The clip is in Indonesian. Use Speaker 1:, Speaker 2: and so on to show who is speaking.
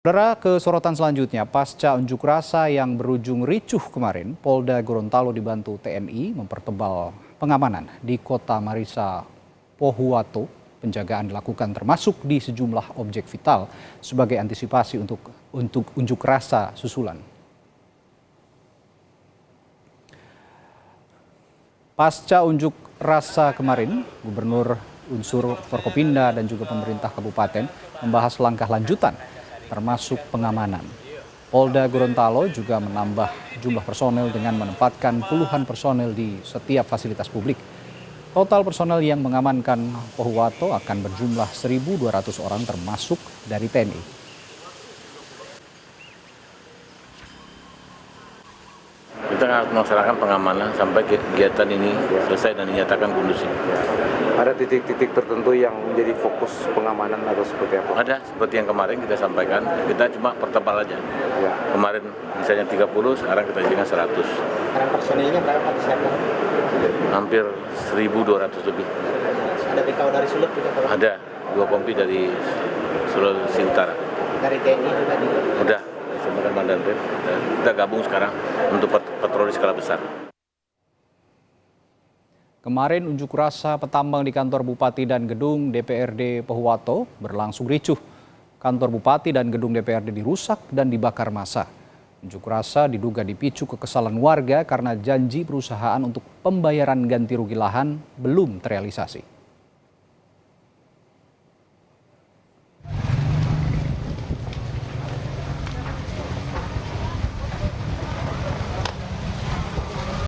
Speaker 1: Saudara, ke sorotan selanjutnya, pasca unjuk rasa yang berujung ricuh kemarin, Polda Gorontalo dibantu TNI mempertebal pengamanan di Kota Marisa Pohuwato. Penjagaan dilakukan termasuk di sejumlah objek vital sebagai antisipasi untuk unjuk rasa susulan. Pasca unjuk rasa kemarin, Gubernur unsur Forkopimda dan juga pemerintah kabupaten membahas langkah lanjutan termasuk pengamanan. Polda Gorontalo juga menambah jumlah personel dengan menempatkan puluhan personel di setiap fasilitas publik. Total personel yang mengamankan Pohuwato akan berjumlah 1.200 orang termasuk dari TNI.
Speaker 2: Kita harus melaksanakan pengamanan sampai kegiatan ini selesai dan dinyatakan kondusif.
Speaker 3: Ada titik-titik tertentu yang menjadi fokus pengamanan atau seperti apa?
Speaker 2: Ada, seperti yang kemarin kita sampaikan, kita cuma pertebal aja. Ya. Kemarin misalnya 30, sekarang kita jadikan 100.
Speaker 4: Sekarang personilnya berapa disiapkan?
Speaker 2: Hampir 1.200 lebih.
Speaker 4: Ada BKO dari Sulut juga?
Speaker 2: Ada, 2 kompi dari Sulawesi Utara.
Speaker 4: Dari TNI juga?
Speaker 2: Udah, disampaikan Mandan Rem. Kita gabung sekarang untuk patroli skala besar.
Speaker 1: Kemarin unjuk rasa petambang di kantor Bupati dan gedung DPRD Pohuwato berlangsung ricuh. Kantor Bupati dan gedung DPRD dirusak dan dibakar massa. Unjuk rasa diduga dipicu kekesalan warga karena janji perusahaan untuk pembayaran ganti rugi lahan belum terrealisasi.